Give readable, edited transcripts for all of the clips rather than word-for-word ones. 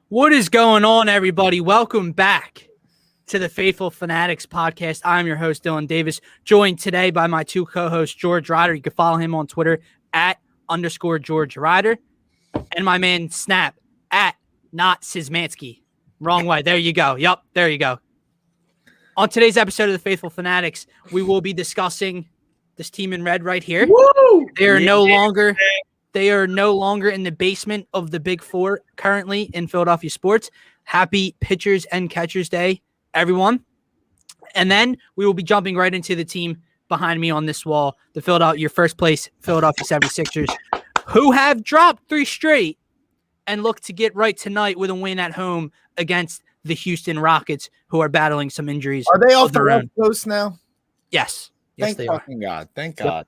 What is going on, everybody? Welcome back to the Phaithful Phanatics podcast. I'm your host, Dylan Davis, joined today by my two co-hosts, George Ryder. You can follow him on Twitter @_George Ryder, and my man Snap @NotSizmansky. Wrong way. There you go. Yep, there you go. On today's episode of the Phaithful Phanatics, we will be discussing this team in red right here. Woo! They are no longer in the basement of the Big Four currently in Philadelphia sports. Happy Pitchers and Catchers Day, everyone. And then we will be jumping right into the team behind me on this wall, your first place Philadelphia 76ers, who have dropped 3 straight and look to get right tonight with a win at home against the Houston Rockets, who are battling some injuries. Are they off the West Coast now? Yes. Yes, they are. Thank God. Thank God.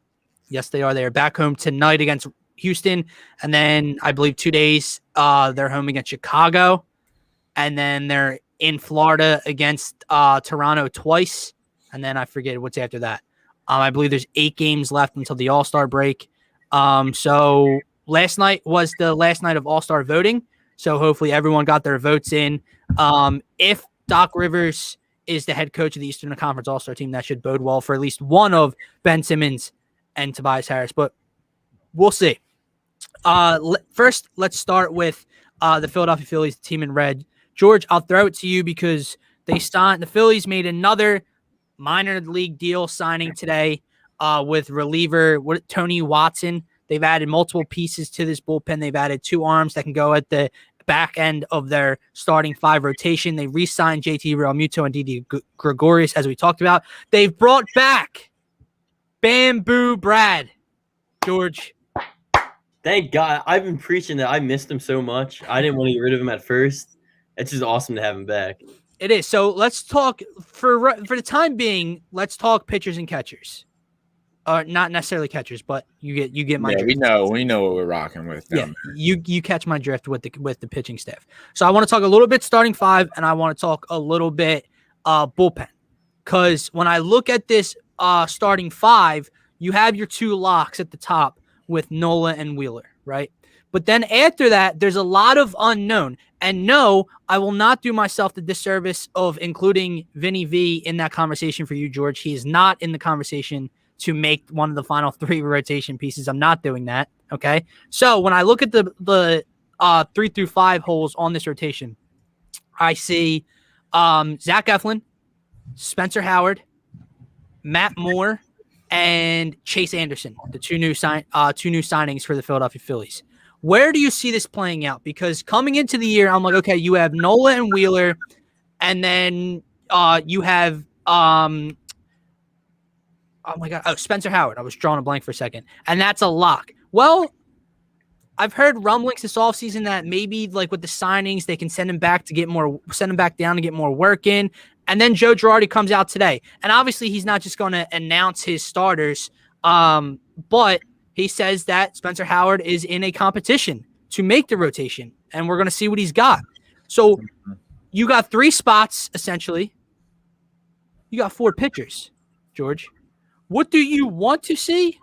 Yes, they are. They are back home tonight against Houston, and then I believe 2 days they're home against Chicago, and then they're in Florida against Toronto twice, and then I forget what's after that. I believe there's 8 games left until the All-Star break. So last night was the last night of All-Star voting, so hopefully everyone got their votes in. If Doc Rivers is the head coach of the Eastern Conference All-Star team, that should bode well for at least one of Ben Simmons and Tobias Harris, but we'll see. First, let's start with the Philadelphia Phillies, the team in red. George, I'll throw it to you because the Phillies made another minor league deal signing today with reliever Tony Watson. They've added multiple pieces to this bullpen. They've added 2 arms that can go at the back end of their starting 5 rotation. They re-signed JT Realmuto and Didi Gregorius, as we talked about. They've brought back Bamboo Brad. George. Thank God. I've been preaching that. I missed him so much. I didn't want to get rid of him at first. It's just awesome to have him back. It is. So let's talk for the time being. Let's talk pitchers and catchers. Not necessarily catchers, but you get my drift. We know what we're rocking with. Yeah, you catch my drift with the pitching staff. So I want to talk a little bit starting 5, and I want to talk a little bit bullpen, because when I look at this starting 5, you have your 2 locks at the top with Nola and Wheeler, right? But then after that, there's a lot of unknown. And no, I will not do myself the disservice of including Vinny V in that conversation for you, George. He is not in the conversation to make one of the final 3 rotation pieces. I'm not doing that, okay? So when I look at the 3 through 5 holes on this rotation, I see Zach Eflin, Spencer Howard, Matt Moore, and Chase Anderson, the 2 new signings for the Philadelphia Phillies. Where do you see this playing out? Because coming into the year, I'm like, okay, you have Nola and Wheeler, and then you have Spencer Howard. I was drawing a blank for a second, and that's a lock. Well, I've heard rumblings this offseason that maybe like with the signings, they can send him back down to get more work in. And then Joe Girardi comes out today. And obviously he's not just going to announce his starters, but he says that Spencer Howard is in a competition to make the rotation, and we're going to see what he's got. So you got 3 spots, essentially. You got 4 pitchers, George. What do you want to see?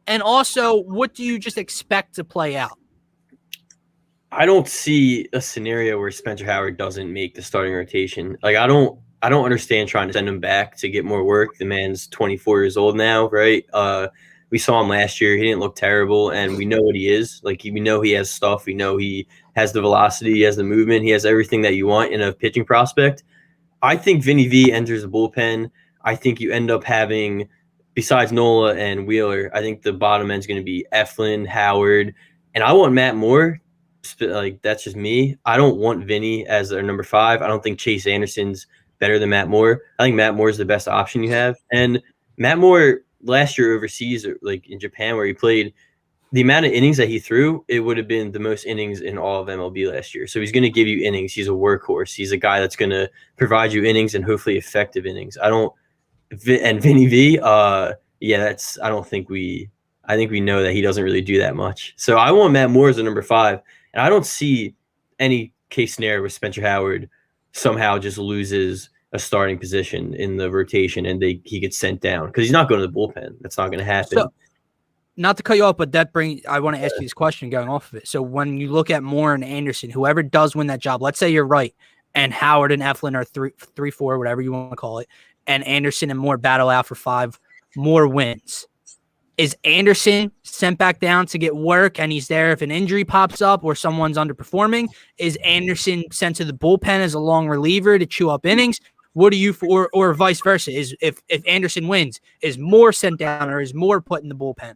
And also, what do you just expect to play out? I don't see a scenario where Spencer Howard doesn't make the starting rotation. Like, I don't understand trying to send him back to get more work. The man's 24 years old now, right? We saw him last year. He didn't look terrible, and we know what he is. Like, we know he has stuff. We know he has the velocity. He has the movement. He has everything that you want in a pitching prospect. I think Vinny V enters the bullpen. I think you end up having, besides Nola and Wheeler, I think the bottom end is going to be Eflin, Howard, and I want Matt Moore. Like, that's just me. I don't want Vinny as their number 5. I don't think Chase Anderson's better than Matt Moore. I think Matt Moore is the best option you have. And Matt Moore last year overseas, like in Japan where he played, the amount of innings that he threw, it would have been the most innings in all of MLB last year. So he's going to give you innings. He's a workhorse. He's a guy that's going to provide you innings and hopefully effective innings. And Vinny V, I think we know that he doesn't really do that much. So I want Matt Moore as a number 5, and I don't see any case scenario where Spencer Howard somehow just loses a starting position in the rotation and he gets sent down because he's not going to the bullpen. That's not going to happen. So, not to cut you off, but I want to ask you this question going off of it. So when you look at Moore and Anderson, whoever does win that job, let's say you're right, and Howard and Eflin are 3-4, whatever you want to call it, and Anderson and Moore battle out for 5 more wins. Is Anderson sent back down to get work and he's there if an injury pops up or someone's underperforming? Is Anderson sent to the bullpen as a long reliever to chew up innings? What do you for, or vice versa? Is if Anderson wins, is Moore sent down or is Moore put in the bullpen?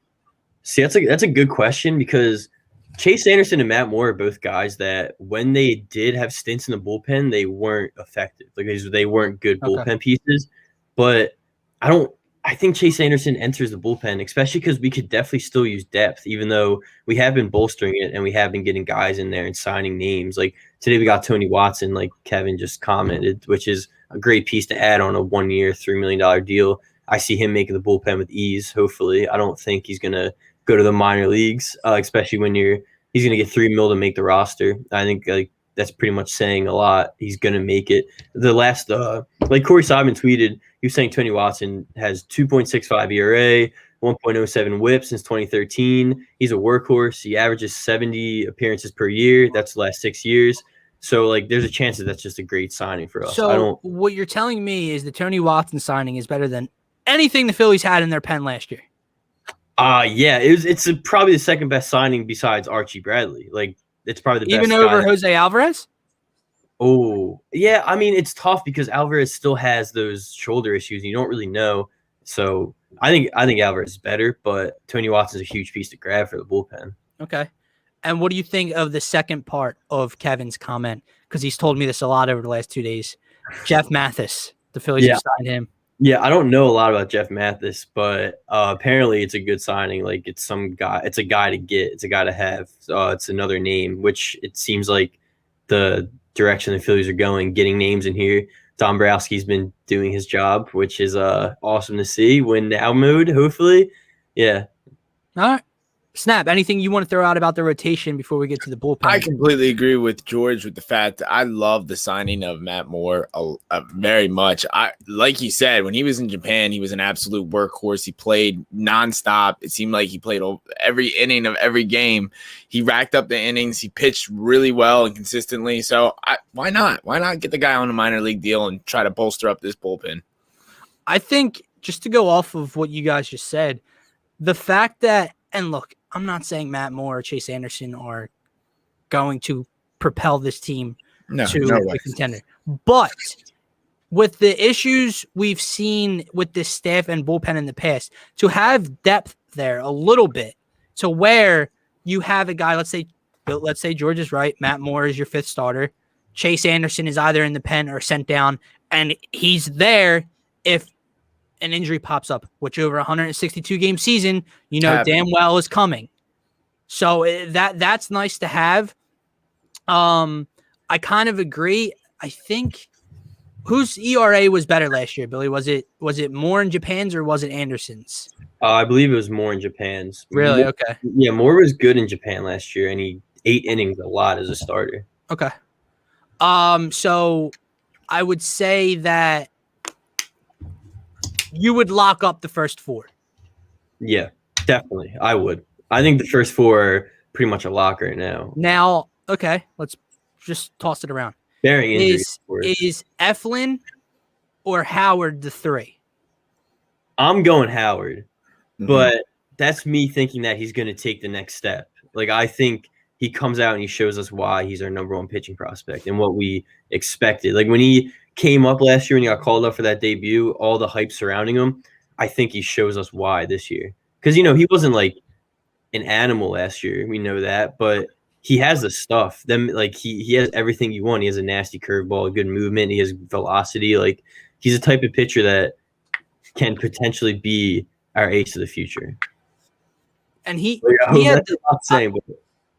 See, that's a good question because Chase Anderson and Matt Moore are both guys that when they did have stints in the bullpen, they weren't effective. Like they weren't good bullpen pieces. But I think Chase Anderson enters the bullpen, especially because we could definitely still use depth, even though we have been bolstering it and we have been getting guys in there and signing names. Like today we got Tony Watson, like Kevin just commented, which is a great piece to add on a 1-year, $3 million deal. I see him making the bullpen with ease, hopefully. I don't think he's going to go to the minor leagues, especially when he's going to get $3 million to make the roster. I think that's pretty much saying a lot. He's going to make it. The last, like Corey Simon tweeted, he was saying Tony Watson has 2.65 ERA, 1.07 WHIP since 2013. He's a workhorse. He averages 70 appearances per year. That's the last 6 years. So, there's a chance that that's just a great signing for us. So, what you're telling me is the Tony Watson signing is better than anything the Phillies had in their pen last year. Yeah, it's probably the second best signing besides Archie Bradley. It's probably the best. Even over Jose Alvarez? Oh, yeah. I mean, it's tough because Alvarez still has those shoulder issues. And you don't really know. So I think Alvarez is better, but Tony Watson's a huge piece to grab for the bullpen. Okay. And what do you think of the second part of Kevin's comment? Because he's told me this a lot over the last 2 days. Jeff Mathis, the Phillies have signed him. Yeah, I don't know a lot about Jeff Mathis, but apparently it's a good signing. It's some guy. It's a guy to get. It's a guy to have. It's another name, which it seems like the direction the Phillies are going, getting names in here. Dombrowski's been doing his job, which is awesome to see. Win now mode, hopefully. Yeah. All right. Snap, anything you want to throw out about the rotation before we get to the bullpen? I completely agree with George with the fact that I love the signing of Matt Moore very much. Like he said, when he was in Japan, he was an absolute workhorse. He played nonstop. It seemed like he played every inning of every game. He racked up the innings. He pitched really well and consistently. So why not? Why not get the guy on a minor league deal and try to bolster up this bullpen? I think just to go off of what you guys just said, the fact that, and look, I'm not saying Matt Moore or Chase Anderson are going to propel this team to a contender. But with the issues we've seen with this staff and bullpen in the past, to have depth there a little bit to where you have a guy, let's say George is right, Matt Moore is your 5th starter. Chase Anderson is either in the pen or sent down, and he's there if an injury pops up, which over 162 game season, damn well is coming. So that's nice to have. I kind of agree. I think whose ERA was better last year, Billy? Was it Moore in Japan's or was it Anderson's? I believe it was Moore in Japan's. Really? Moore, okay. Yeah, Moore was good in Japan last year, and he 8 innings a lot as a starter. Okay. So I would say that you would lock up the first 4. Yeah, definitely. I would. I think the first 4 are pretty much a lock right now. Now, okay, let's just toss it around. Bearing injuries. Is Eflin or Howard the 3? I'm going Howard, but that's me thinking that he's going to take the next step. I think he comes out and he shows us why he's our number 1 pitching prospect and what we expected. When he came up last year and he got called up for that debut, all the hype surrounding him, I think he shows us why this year. Because, he wasn't an animal last year. We know that, but he has the stuff. He has everything you want. He has a nasty curveball, good movement. He has velocity. He's a type of pitcher that can potentially be our ace of the future. and he Yeah, had that's what I'm saying, but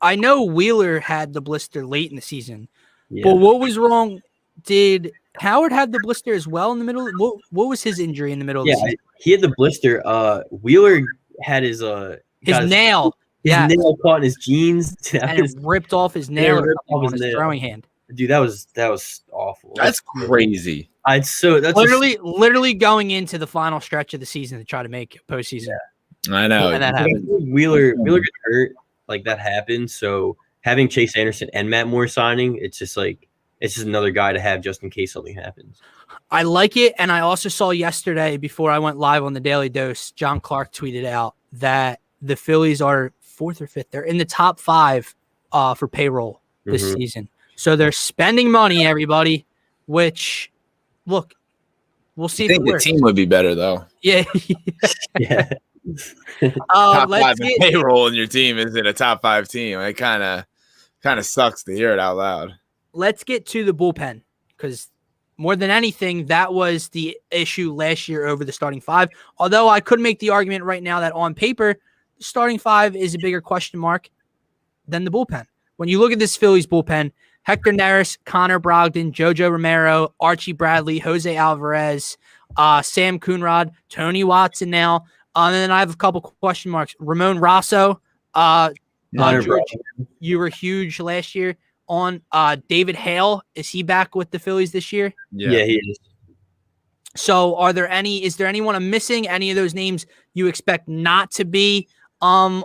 I know Wheeler had the blister late in the season, yeah. but what was wrong? Did Howard have the blister as well in the middle? What was his injury in the middle of the season? He had the blister. Wheeler had his His nail. his nail caught in his jeans. And it ripped off his nail or something on his throwing hand. Dude, that was awful. That's crazy. That's literally going into the final stretch of the season to try to make postseason. Yeah. I know. And that happened. Wheeler got hurt, like that happened. So having Chase Anderson and Matt Moore signing, it's just another guy to have just in case something happens. I like it, and I also saw yesterday before I went live on the Daily Dose, John Clark tweeted out that the Phillies are 4th or 5th. They're in the top 5 for payroll this season. So they're spending money, everybody, which, look, we'll see. I think the team would be better, though. Yeah. Yeah. Top 5 in payroll and your team isn't a top 5 team. It kind of sucks to hear it out loud. Let's get to the bullpen, because more than anything, that was the issue last year over the starting 5. Although I could make the argument right now that on paper, the starting 5 is a bigger question mark than the bullpen. When you look at this Phillies bullpen, Hector Neris, Connor Brogdon, JoJo Romero, Archie Bradley, Jose Alvarez, Sam Coonrod, Tony Watson now. And then I have a couple question marks. Ramon Rosso. George, you were huge last year on. David Hale, is he back with the Phillies this year? Yeah, he is. So is there anyone I'm missing? Any of those names you expect not to be on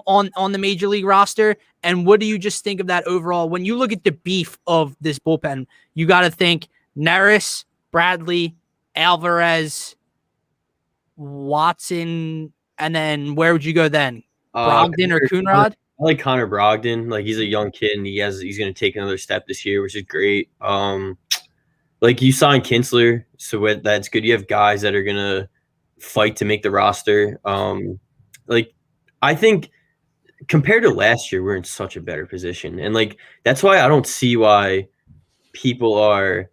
the major league roster? And what do you just think of that overall? When you look at the beef of this bullpen, you got to think Neris, Bradley, Alvarez, Watson, and then where would you go then? Brogdon or Coonrod? I like Connor Brogdon. Like, he's a young kid and he's going to take another step this year, which is great. Like, you signed Kinsler, so that's good. You have guys that are going to fight to make the roster. Like, I think compared to last year, we're in such a better position. And, like, that's why I don't see why people are,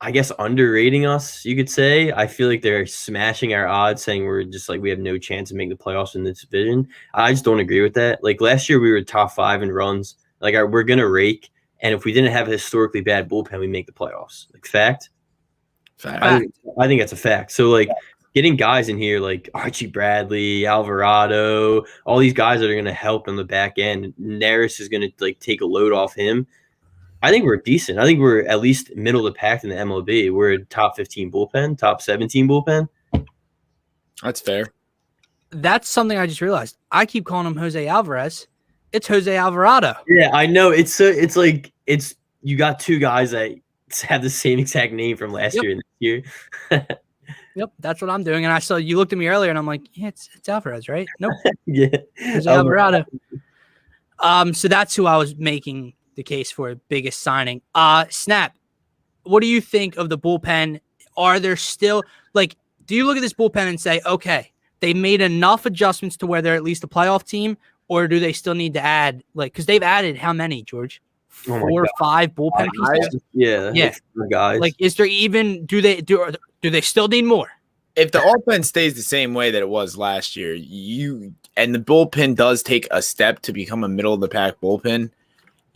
I guess, underrating us, you could say. I feel like they're smashing our odds, saying we're just like, we have no chance of making the playoffs in this division. I just don't agree with that. Like, last year we were top 5 in runs. Like, we're going to rake. And if we didn't have a historically bad bullpen, we make the playoffs. Like, fact. I think that's a fact. So, like, getting guys in here like Archie Bradley, Alvarado, all these guys that are going to help on the back end. Neris is going to, like, take a load off him. I think we're decent. I think we're at least middle of the pack in the MLB. We're a top 15 bullpen, top 17 bullpen. That's fair. That's something I just realized. I keep calling him Jose Alvarez. It's Jose Alvarado. Yeah, I know. It's you got two guys that have the same exact name from last year and this year. Yep, that's what I'm doing. And I saw you looked at me earlier, and I'm like, yeah, it's Alvarez, right? Nope. Yeah, Jose Alvarado. So that's who I was making the case for biggest signing. Snap, what do you think of the bullpen? Are there still, like, do you look at this bullpen and say, okay, they made enough adjustments to where they're at least a playoff team, or do they still need to add, like, because they've added how many, George? 4 or 5 bullpen pieces? Yeah. Like, guys. Like, is there even, do they still need more? If the offense stays the same way that it was last year, and the bullpen does take a step to become a middle of the pack bullpen,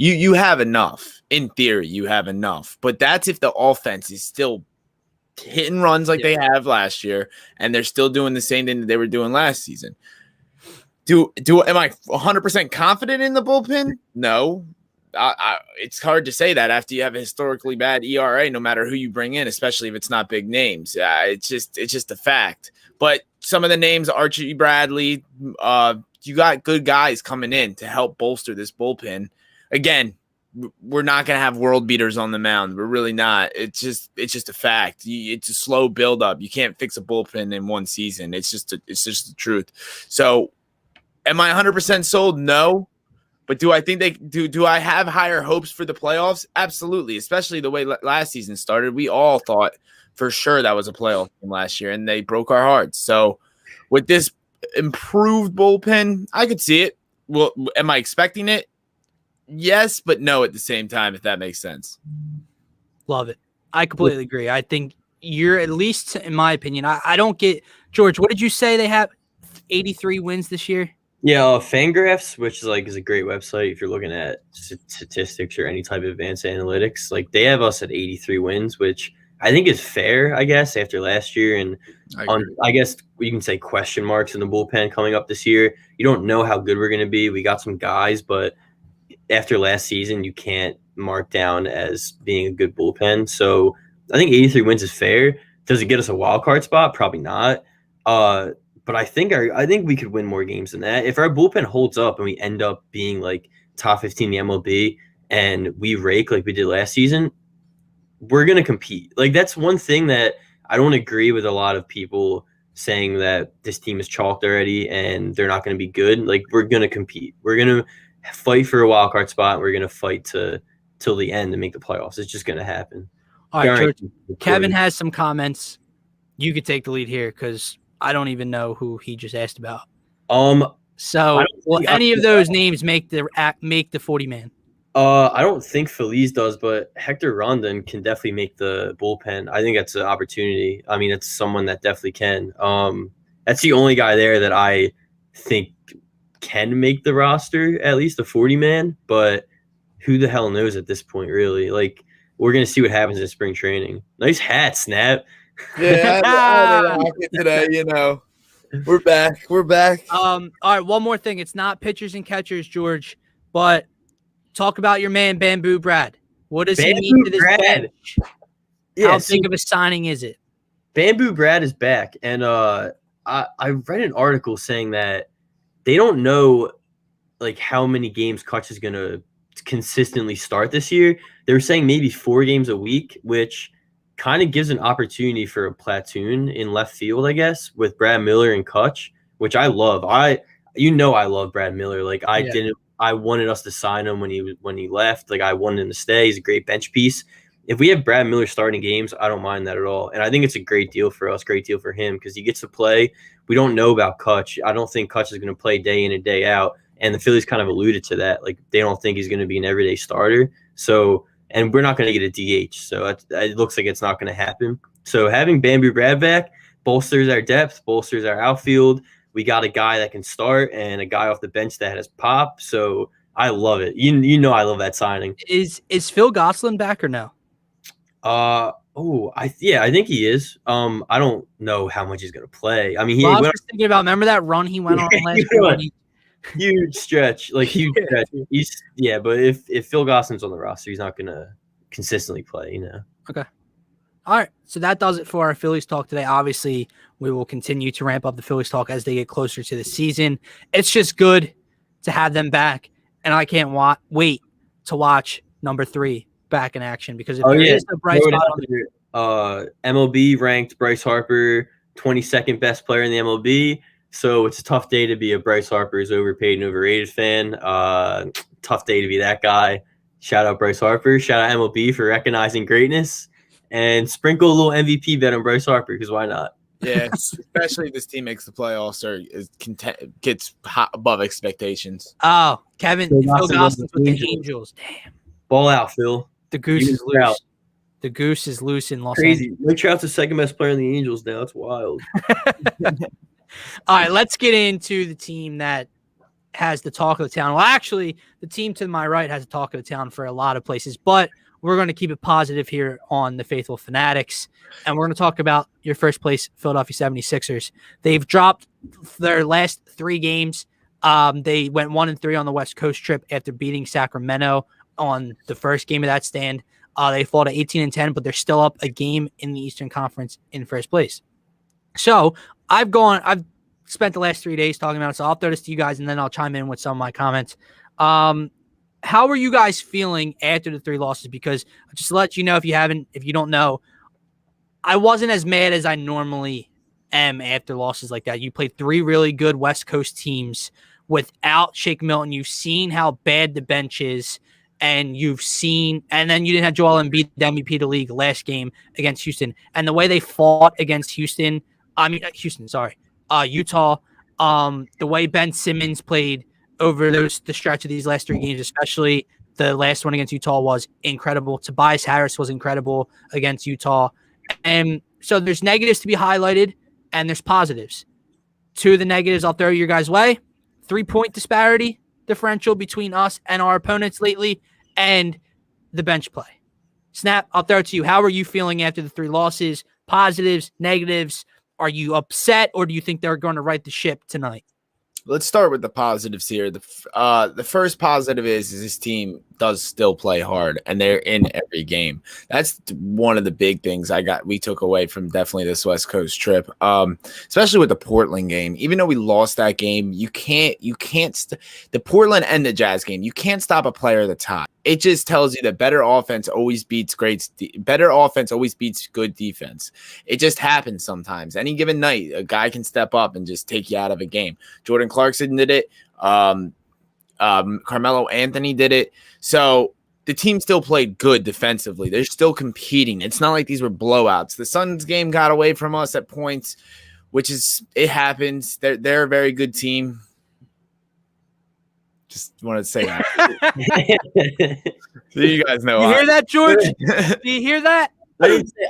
you have enough. In theory, you have enough. But that's if the offense is still hitting runs like they have last year, and they're still doing the same thing that they were doing last season. Am I 100% confident in the bullpen? No. It's hard to say that after you have a historically bad ERA, no matter who you bring in, especially if it's not big names. It's just a fact. But some of the names, Archie Bradley, you got good guys coming in to help bolster this bullpen. Again, we're not going to have world beaters on the mound. We're really not. It's just a fact. It's a slow buildup. You can't fix a bullpen in one season. It's just the truth. So, am I 100% sold? No. But do I think they do I have higher hopes for the playoffs? Absolutely, especially the way last season started. We all thought for sure that was a playoff team last year, and they broke our hearts. So with this improved bullpen, I could see it. Well, am I expecting it? Yes, but no at the same time, if that makes sense. Love it. I completely agree. I think you're, at least in my opinion, I don't get, George, what did you say they have? 83 wins this year? Yeah, Fangraphs, which is a great website if you're looking at statistics or any type of advanced analytics. Like they have us at 83 wins, which I think is fair, I guess, after last year. And I guess you can say question marks in the bullpen coming up this year. You don't know how good we're going to be. We got some guys, but after last season, you can't mark down as being a good bullpen. So I think 83 wins is fair. Does it get us a wild card spot? Probably not. But I think we could win more games than that. If our bullpen holds up and we end up being like top 15 in the MLB and we rake like we did last season, we're going to compete. Like that's one thing that I don't agree with a lot of people saying that this team is chalked already and they're not going to be good. Like we're going to compete. We're going to fight for a wild card spot. We're going to fight till the end to make the playoffs. It's just going to happen. All right, George, Kevin has some comments. You could take the lead here because I don't even know who he just asked about. So will any of those names make the 40-man? I don't think Phillies does, but Hector Rondon can definitely make the bullpen. I think that's an opportunity. I mean, it's someone that definitely can. That's the only guy there that I think can make the roster, at least a 40-man, but who the hell knows at this point, really? Like, we're going to see what happens in spring training. Nice hat, Snap. Yeah, I rock it today, you know. We're back. All right, one more thing. It's not pitchers and catchers, George, but talk about your man, Bamboo Brad. What does he mean to this bench? How big of a signing is it? Bamboo Brad is back, and I read an article saying that they don't know like how many games Kutch is going to consistently start this year. They were saying maybe 4 games a week, which kind of gives an opportunity for a platoon in left field, I guess, with Brad Miller and Kutch, which I love. I love Brad Miller. Like I wanted us to sign him when he left. Like I wanted him to stay. He's a great bench piece. If we have Brad Miller starting games, I don't mind that at all. And I think it's a great deal for us, great deal for him because he gets to play. We don't know about Kutch. I don't think Kutch is going to play day in and day out. And the Phillies kind of alluded to that. Like they don't think he's going to be an everyday starter. So, and we're not going to get a DH. So it looks like it's not going to happen. So having Bamboo Brad back bolsters our depth, bolsters our outfield. We got a guy that can start and a guy off the bench that has pop. So I love it. You know I love that signing. Is Phil Gosselin back or no? I think he is. I don't know how much he's gonna play. I mean, I was just thinking about. Remember that run he went on last year? Huge stretch, like huge stretch. But if Phil Gosselin's on the roster, he's not gonna consistently play. You know. Okay. All right. So that does it for our Phillies talk today. Obviously, we will continue to ramp up the Phillies talk as they get closer to the season. It's just good to have them back, and I can't wait to watch number 3 back in action because if there is a bright spot on MLB ranked Bryce Harper 22nd best player in the MLB. So it's a tough day to be a Bryce Harper's overpaid and overrated fan. Tough day to be that guy. Shout out Bryce Harper. Shout out MLB for recognizing greatness and sprinkle a little MVP bet on Bryce Harper because why not? Yeah, especially if this team makes the playoffs or gets hot above expectations. Oh, Kevin, Phil Gosselin's with the Angels. Damn. Ball out, Phil. The goose is loose. Out. The goose is loose in Los Angeles. Mike Trout's the second best player in the Angels now. It's wild. All right, let's get into the team that has the talk of the town. Well, actually, the team to my right has the talk of the town for a lot of places, but we're going to keep it positive here on the Phaithful Phanatics, and we're going to talk about your first place Philadelphia 76ers. They've dropped their last 3 games. They went 1-3 on the West Coast trip after beating Sacramento on the first game of that stand. They fall to 18-10, but they're still up a game in the Eastern Conference in first place. So I've spent the last 3 days talking about it, so I'll throw this to you guys, and then I'll chime in with some of my comments. How are you guys feeling after the 3 losses? Because just to let you know, if you don't know, I wasn't as mad as I normally am after losses like that. You played 3 really good West Coast teams without Shake Milton. You've seen how bad the bench is, and then you didn't have Joel Embiid, the MVP of the league, last game against Houston. And the way they fought against Utah, the way Ben Simmons played over the stretch of these last 3 games, especially the last one against Utah, was incredible. Tobias Harris was incredible against Utah. And so there's negatives to be highlighted, and there's positives. 2 of the negatives I'll throw your guys' way. 3-point disparity differential between us and our opponents lately, and the bench play. Snap, I'll throw it to you. How are you feeling after the 3 losses? Positives, negatives? Are you upset, or do you think they're going to right the ship tonight? Let's start with the positives here. The first positive is this team does still play hard, and they're in every game. That's one of the big things we took away from definitely this West Coast trip, especially with the Portland game. Even though we lost that game, the Portland and the Jazz game, you can't stop a player at the top. It just tells you that better offense always beats good defense. It just happens sometimes. Any given night, a guy can step up and just take you out of a game. Jordan Clarkson did it. Carmelo Anthony did it. So the team still played good defensively. They're still competing. It's not like these were blowouts. The Suns game got away from us at points, it happens. They're a very good team. Just wanted to say that. So you guys know. You hear that, George? Do you hear that? I didn't say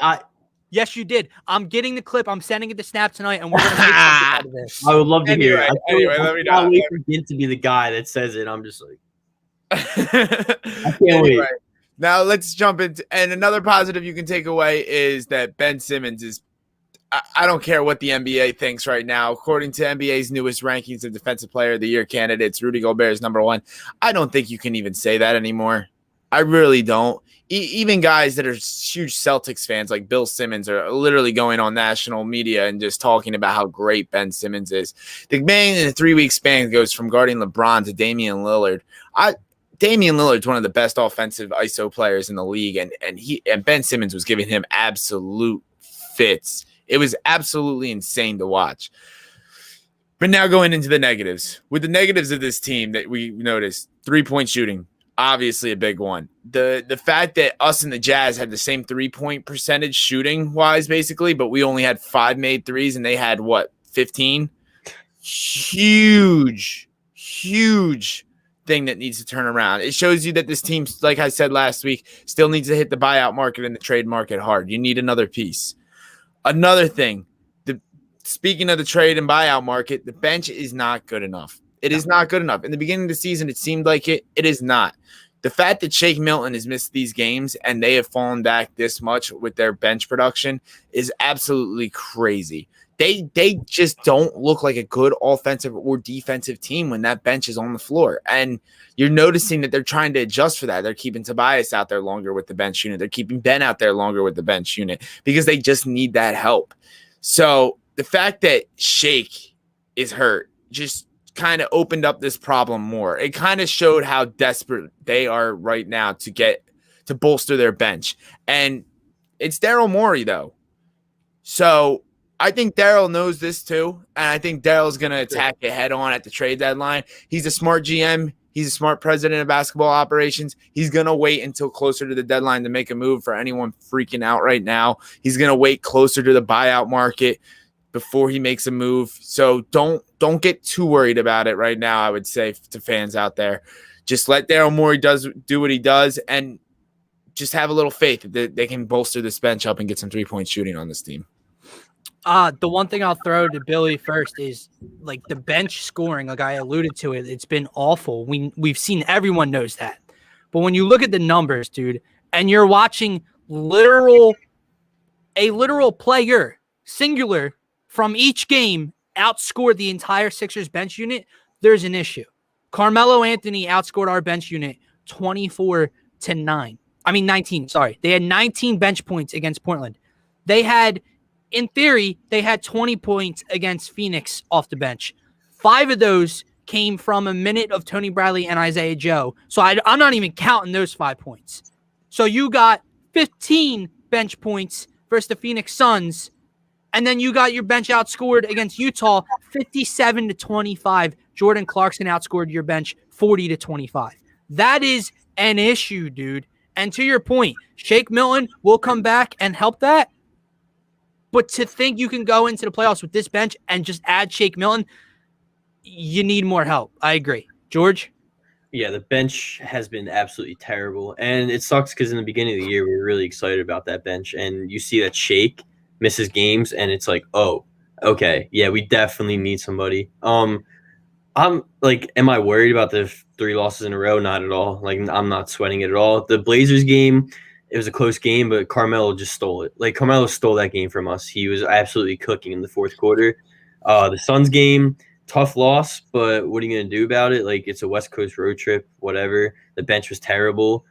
Yes, you did. I'm getting the clip. I'm sending it to Snap tonight, and we're going to make something out of this. I would love to hear it. Anyway, let me know. I can't wait for Gint to be the guy that says it. I'm just like, I can't wait. Now let's jump into, and another positive you can take away is that Ben Simmons is, I don't care what the NBA thinks right now. According to NBA's newest rankings of Defensive Player of the Year candidates, Rudy Gobert is number 1. I don't think you can even say that anymore. I really don't. Even guys that are huge Celtics fans like Bill Simmons are literally going on national media and just talking about how great Ben Simmons is. The man in a 3-week span goes from guarding LeBron to Damian Lillard. Damian Lillard's one of the best offensive ISO players in the league, and Ben Simmons was giving him absolute fits. It was absolutely insane to watch. But now going into the negatives. With the negatives of this team that we noticed, 3-point shooting, obviously a big one. The fact that us and the Jazz had the same 3-point percentage shooting wise, basically, but we only had 5 made threes and they had 15? Huge thing that needs to turn around. It shows you that this team, like I said last week, still needs to hit the buyout market and the trade market hard. You need another piece. Another thing, speaking of the trade and buyout market, the bench is not good enough. It is not good enough. In the beginning of the season, it seemed like it. It is not. The fact that Shake Milton has missed these games and they have fallen back this much with their bench production is absolutely crazy. They just don't look like a good offensive or defensive team when that bench is on the floor. And you're noticing that they're trying to adjust for that. They're keeping Tobias out there longer with the bench unit. They're keeping Ben out there longer with the bench unit because they just need that help. So the fact that Shake is hurt just kind of opened up this problem more. It kind of showed how desperate they are right now to bolster their bench. And it's Daryl Morey, though. So I think Daryl knows this too, and I think Daryl's going to attack it head on at the trade deadline. He's a smart GM. He's a smart president of basketball operations. He's going to wait until closer to the deadline to make a move for anyone freaking out right now. He's going to wait closer to the buyout market before he makes a move. So don't get too worried about it right now, I would say to fans out there. Just let Daryl Morey do what he does and just have a little faith that they can bolster this bench up and get some 3-point shooting on this team. The one thing I'll throw to Billy first is like the bench scoring, like I alluded to it. It's been awful. We've seen, everyone knows that. But when you look at the numbers, dude, and you're watching a literal player, singular, from each game outscored the entire Sixers bench unit, there's an issue. Carmelo Anthony outscored our bench unit 19, sorry. They had 19 bench points against Portland. In theory, they had 20 points against Phoenix off the bench. 5 of those came from a minute of Tony Bradley and Isaiah Joe. So I'm not even counting those 5 points. So you got 15 bench points versus the Phoenix Suns, and then you got your bench outscored against Utah 57-25. Jordan Clarkson outscored your bench 40-25. That is an issue, dude. And to your point, Shake Milton will come back and help that. But to think you can go into the playoffs with this bench and just add Shake Milton, you need more help. I agree. George? Yeah, the bench has been absolutely terrible. And it sucks because in the beginning of the year, we were really excited about that bench. And you see that Shake misses games, and it's like, oh, okay, yeah, we definitely need somebody. I'm like, am I worried about the 3 losses in a row? Not at all. Like, I'm not sweating it at all. The Blazers game, it was a close game, but Carmelo just stole it. Like, Carmelo stole that game from us. He was absolutely cooking in the fourth quarter. The Suns game, tough loss, but what are you going to do about it? Like, it's a West Coast road trip, whatever. The bench was terrible.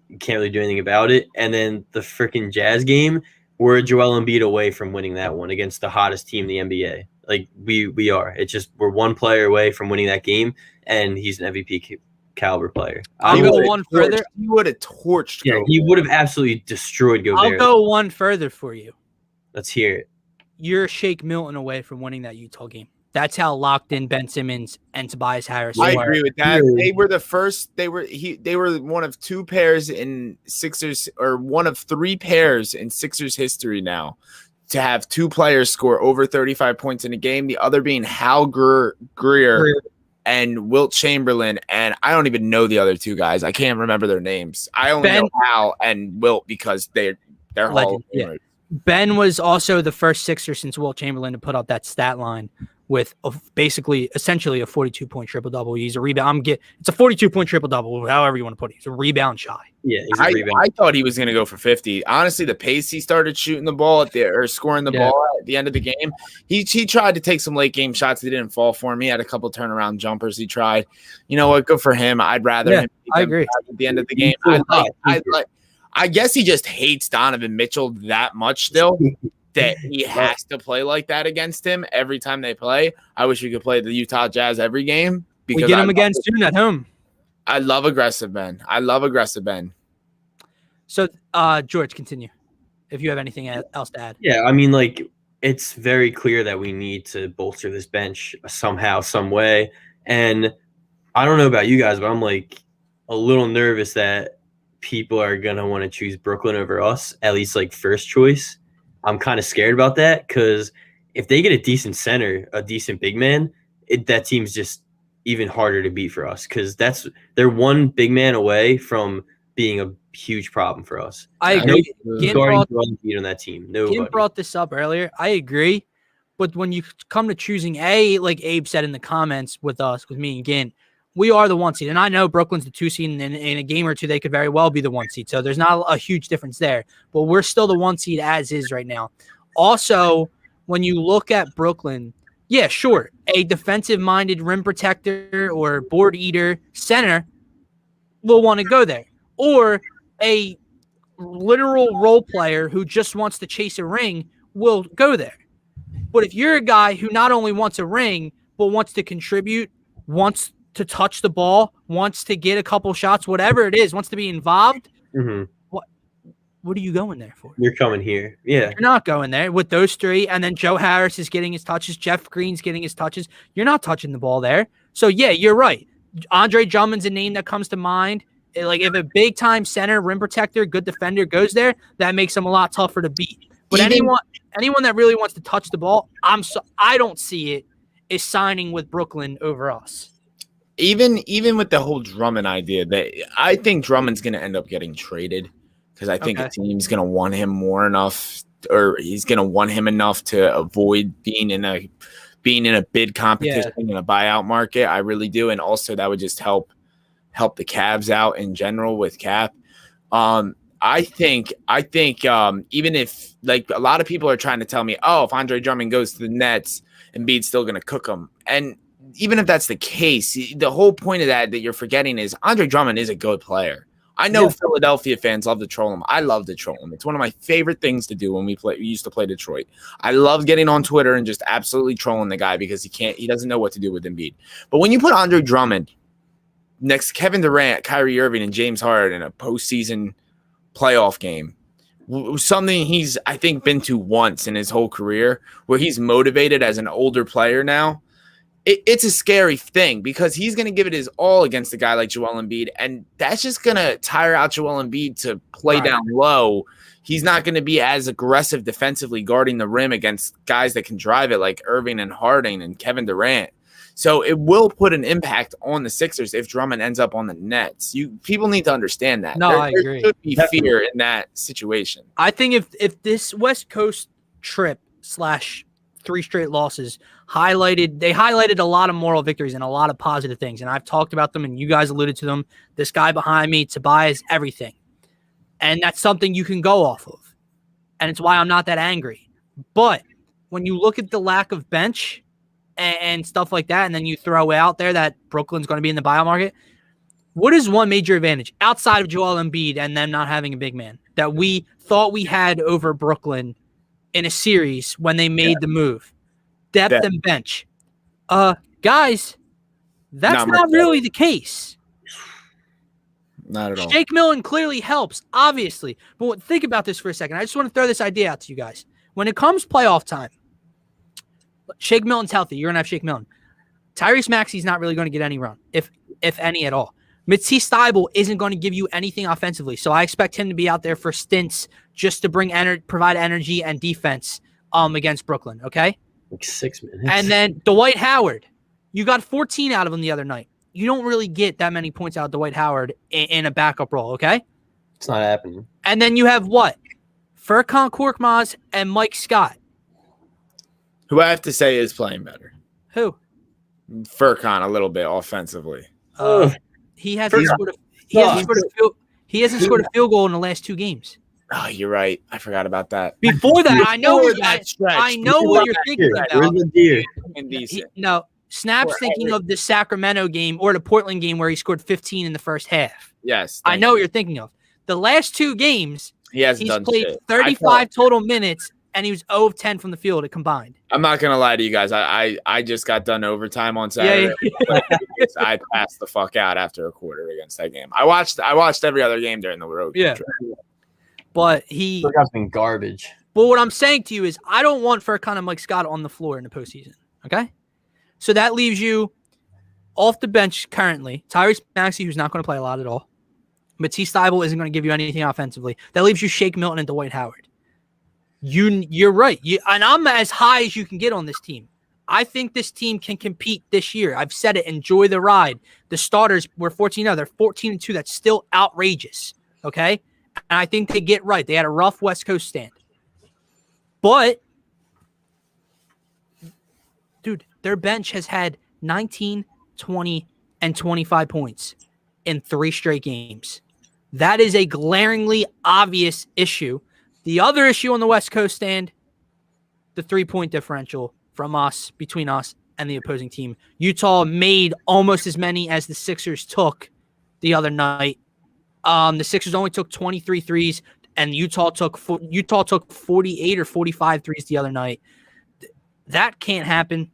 You can't really do anything about it. And then the freaking Jazz game, we're Joel Embiid away from winning that one against the hottest team in the NBA. Like we are. It's just we're one player away from winning that game, and he's an MVP caliber player. I'll go one further. He would have torched. Yeah, he would have absolutely destroyed Gobert. I'll go one further for you. Let's hear it. You're Shake Milton away from winning that Utah game. That's how locked in Ben Simmons and Tobias Harris were. I agree with that. They were the first. They were one of 2 pairs in Sixers, or one of 3 pairs in Sixers history now to have 2 players score over 35 points in a game. The other being Hal Greer and Wilt Chamberlain, and I don't even know the other 2 guys. I can't remember their names. I only know Hal and Wilt because they're Hall of Famers. Ben was also the first Sixer since Wilt Chamberlain to put up that stat line with essentially a 42-point triple-double. He's a rebound. It's a 42-point triple-double, however you want to put it. He's a rebound shy. Yeah, he's a rebound. I thought he was going to go for 50. Honestly, the pace he started shooting the ball or scoring the ball at the end of the game, he tried to take some late-game shots. They didn't fall for him. He had a couple turnaround jumpers he tried. You know what? Good for him. I'd rather him I agree. at the end of the game. I guess he just hates Donovan Mitchell that much still. That he has to play like that against him every time they play. I wish we could play the Utah Jazz every game. We get him again soon at home. I love aggressive Ben. So, George, continue. If you have anything else to add. Yeah, I mean, like, it's very clear that we need to bolster this bench somehow, some way. And I don't know about you guys, but I'm, like, a little nervous that people are going to want to choose Brooklyn over us, at least, like, first choice. I'm kind of scared about that because if they get a decent center, a decent big man, that team's just even harder to beat for us because they're one big man away from being a huge problem for us. I agree. Ginn on that team. Nobody brought this up earlier. I agree. But when you come to choosing like Abe said in the comments with me and Ginn, we are the 1 seed. And I know Brooklyn's the 2 seed, and in a game or two, they could very well be the 1 seed. So there's not a huge difference there. But we're still the 1 seed as is right now. Also, when you look at Brooklyn, yeah, sure, a defensive-minded rim protector or board eater center will want to go there. Or a literal role player who just wants to chase a ring will go there. But if you're a guy who not only wants a ring, but wants to contribute, wants to touch the ball, wants to get a couple shots, whatever it is, wants to be involved, what are you going there for? You're coming here. Yeah. You're not going there with those 3, and then Joe Harris is getting his touches, Jeff Green's getting his touches. You're not touching the ball there. So, yeah, you're right. Andre Drummond's a name that comes to mind. Like, if a big-time center, rim protector, good defender goes there, that makes him a lot tougher to beat. But anyone that really wants to touch the ball, I don't see it, is signing with Brooklyn over us. Even with the whole Drummond idea, I think Drummond's going to end up getting traded because I think a team's going to want him more enough, or he's going to want him enough to avoid being in a bid competition in a buyout market. I really do, and also that would just help the Cavs out in general with cap. I think even if, like, a lot of people are trying to tell me, oh, if Andre Drummond goes to the Nets, Embiid's still going to cook him, and even if that's the case, the whole point of that you're forgetting is Andre Drummond is a good player. I know Philadelphia fans love to troll him. I love to troll him. It's one of my favorite things to do when we used to play Detroit. I love getting on Twitter and just absolutely trolling the guy because he doesn't know what to do with Embiid. But when you put Andre Drummond next to Kevin Durant, Kyrie Irving, and James Harden in a postseason playoff game, something he's, I think, been to once in his whole career, where he's motivated as an older player now, it's a scary thing because he's going to give it his all against a guy like Joel Embiid, and that's just going to tire out Joel Embiid to play down low. He's not going to be as aggressive defensively guarding the rim against guys that can drive it like Irving and Harden and Kevin Durant. So it will put an impact on the Sixers if Drummond ends up on the Nets. People need to understand that. I agree. There should be fear in that situation. I think if this West Coast trip / 3 straight losses highlighted a lot of moral victories and a lot of positive things. And I've talked about them and you guys alluded to them. This guy behind me, Tobias, everything. And that's something you can go off of. And it's why I'm not that angry. But when you look at the lack of bench and stuff like that, and then you throw out there that Brooklyn's going to be in the buyout market, what is one major advantage outside of Joel Embiid and them not having a big man that we thought we had over Brooklyn in a series when they made the move? Depth and bench. Guys, that's not really the case. Not at all. Shake Milton clearly helps, obviously. But think about this for a second. I just want to throw this idea out to you guys. When it comes playoff time, Shake Milton's healthy. You're going to have Shake Milton. Tyrese Maxey's not really going to get any run, if any at all. Matisse Thybulle isn't going to give you anything offensively, so I expect him to be out there for stints just to provide energy and defense against Brooklyn, okay? Like 6 minutes. And then Dwight Howard, you got 14 out of him the other night. You don't really get that many points out of Dwight Howard in a backup role, okay? It's not happening. And then you have what? Furkan Korkmaz and Mike Scott. Who I have to say is playing better. Who? Furkan a little bit offensively. He hasn't scored a field goal in the last 2 games. Oh, you're right. I forgot about that. Before that, I know what you're thinking about. No, Snap's thinking of the Sacramento game or the Portland game where he scored 15 in the first half. Yes. I know what you're thinking of. The last 2 games, he's played shit. 35 total minutes, and he was 0 of 10 from the field combined. I'm not gonna lie to you guys. I just got done overtime on Saturday. Yeah. I passed the fuck out after a quarter against that game. I watched every other game during the road. Yeah. But he has been garbage. But what I'm saying to you is I don't want Furkan and Mike Scott on the floor in the postseason. Okay? So that leaves you off the bench currently. Tyrese Maxey, who's not going to play a lot at all. Matisse Thybulle isn't going to give you anything offensively. That leaves you Shake Milton and Dwight Howard. You're right. And I'm as high as you can get on this team. I think this team can compete this year. I've said it. Enjoy the ride. The starters were 14-0. They're 14-2. That's still outrageous. Okay? And I think they get right. They had a rough West Coast stand. But, dude, their bench has had 19, 20, and 25 points in 3 straight games. That is a glaringly obvious issue. The other issue on the West Coast stand, the 3-point differential between us and the opposing team. Utah made almost as many as the Sixers took the other night. The Sixers only took 23 threes, and Utah took 48 or 45 threes the other night. That can't happen.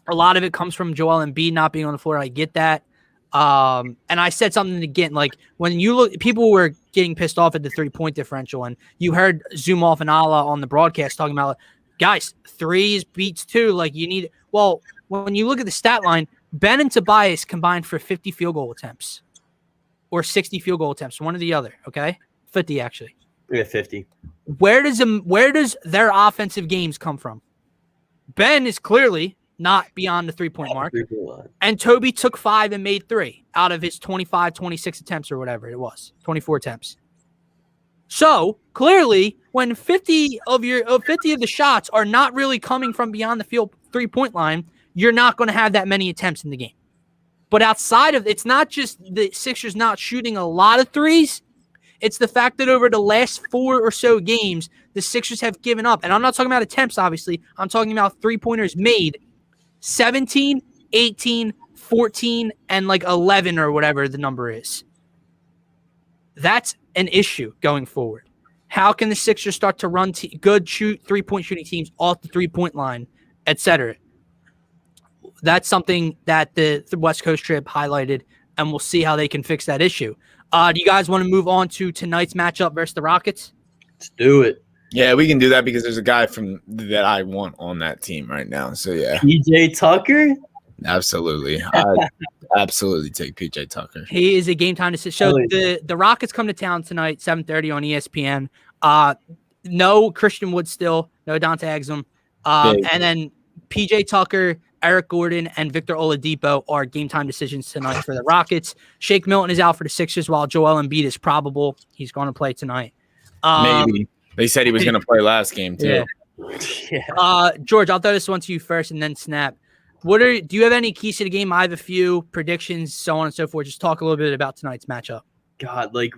A lot of it comes from Joel Embiid not being on the floor. I get that. And I said something again, like when you look, people were getting pissed off at the 3-point differential, and you heard Zoom off and Allah on the broadcast talking about, guys, 3s beats 2. Like you need. Well, when you look at the stat line, Ben and Tobias combined for 50 field goal attempts. Or 60 field goal attempts, one or the other, okay? 50 actually. Yeah, 50. Where does their offensive games come from? Ben is clearly not beyond the 3-point mark. And Toby took 5 and made 3 out of his 25, 26 attempts or whatever it was. 24 attempts. So, clearly, when 50 of the shots are not really coming from beyond the field 3-point line, you're not going to have that many attempts in the game. But outside of it's not just the Sixers not shooting a lot of 3s. It's the fact that over the last 4 or so games, the Sixers have given up. And I'm not talking about attempts, obviously. I'm talking about 3-pointers made 17, 18, 14, and like 11 or whatever the number is. That's an issue going forward. How can the Sixers start to run good 3-point shooting teams off the 3-point line, etc.? That's something that the West Coast trip highlighted, and we'll see how they can fix that issue. Do you guys want to move on to tonight's matchup versus the Rockets? Let's do it. Yeah, we can do that because there's a guy that I want on that team right now. So, yeah. PJ Tucker? Absolutely. I absolutely take PJ Tucker. He is a game time decision. So, the Rockets come to town tonight, 7:30 on ESPN. No Christian Wood still, no Dante Exum. And then PJ Tucker, Eric Gordon, and Victor Oladipo are game time decisions tonight for the Rockets. Shake Milton is out for the Sixers, while Joel Embiid is probable. He's going to play tonight. Maybe. They said he was going to play last game, too. Yeah. George, I'll throw this one to you first and then Snap. Do you have any keys to the game? I have a few predictions, so on and so forth. Just talk a little bit about tonight's matchup. God, like,